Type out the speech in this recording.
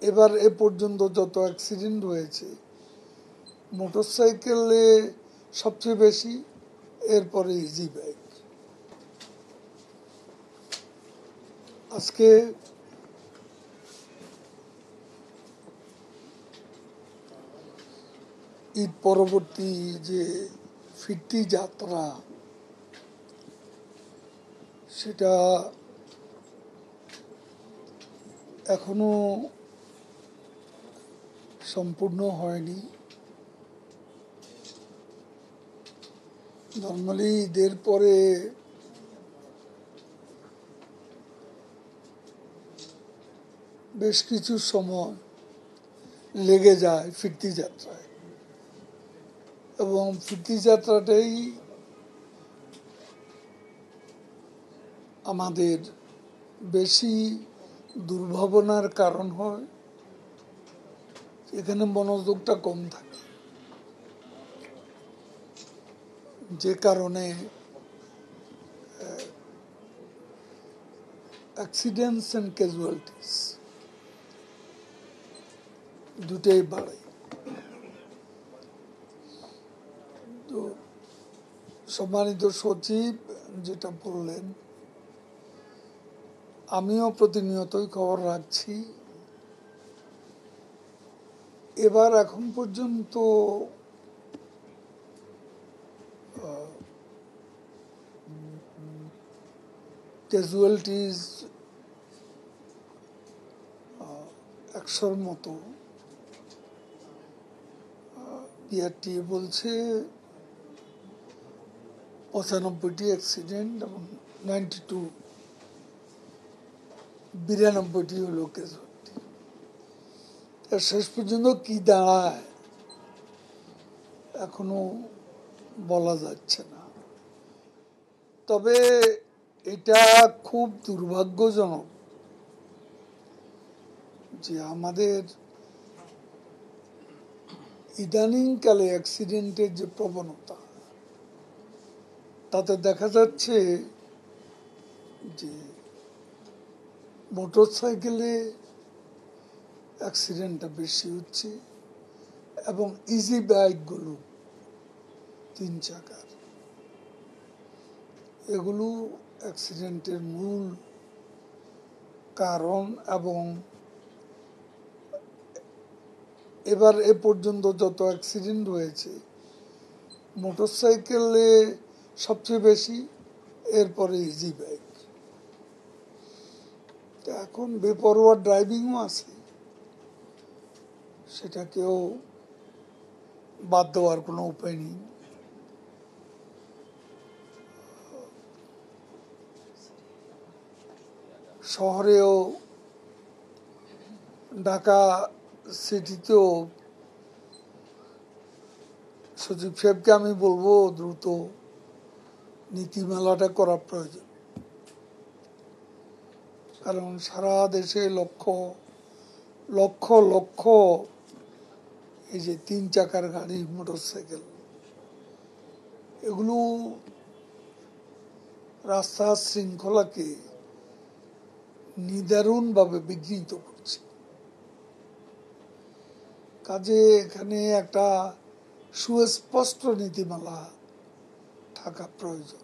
এবার এ পর্যন্ত যত অ্যাক্সিডেন্ট হয়েছে মোটরসাইকেলে সবচেয়ে বেশি, এরপরে ইজি বাইক। আজকে ঈদ পরবর্তী যে ফিরতি যাত্রা, সেটা এখনো সম্পূর্ণ হয়নি। নর্মালি ঈদের পরে বেশ কিছু সময় লেগে যায় ফিরতি যাত্রায়, এবং ফিরতি যাত্রাটাই আমাদের বেশি দুর্ভাবনার কারণ হয়। এখানে মনোযোগটা কম থাকে, যে কারণে অ্যাক্সিডেন্টস অ্যান্ড ক্যাজুয়ালিটিস দুটোই বাড়ে। তো সম্মানিত সচিব যেটা বললেন, আমিও প্রতিনিয়তই খবর রাখছি। এবার এখন পর্যন্ত ক্যাজুয়ালিটিস 100-র মতো। বিআরটি বলছে 95টি অ্যাক্সিডেন্ট এবং 92 হলো ক্যাজুয়ালিটি। শেষ পর্যন্ত কি দাঁড়ায় এখনো বলা যাচ্ছে না। তবে এটা খুব দুর্ভাগ্যজনক যে আমাদের ইদানিংকালে অ্যাক্সিডেন্টের যে প্রবণতা, তাতে দেখা যাচ্ছে যে মোটরসাইকেলে অ্যাক্সিডেন্টটা বেশি হচ্ছে, এবং ইজি বাইকগুলো 3 চাকার, এগুলো অ্যাক্সিডেন্টের মূল কারণ। এবং এবার এ পর্যন্ত যত অ্যাক্সিডেন্ট হয়েছে মোটরসাইকেলে সবচেয়ে বেশি, এরপরে ইজি বাইক। এখন বেপরোয়া ড্রাইভিংও আছে, সেটাকেও বাদ দেওয়ার কোনো উপায় নেই। শহরেও, ঢাকা সিটিতেও সচিব সাহেবকে আমি বলবো দ্রুত নীতিমালাটা করা প্রয়োজন। কারণ সারা দেশে লক্ষ লক্ষ লক্ষ এই যে 3 চাকার গাড়ি, মোটরসাইকেল, এগুলো রাস্তার শৃঙ্খলাকে নিদারুণভাবে বিঘ্নিত করছে। কাজে এখানে একটা সুস্পষ্ট নীতিমালা থাকা প্রয়োজন।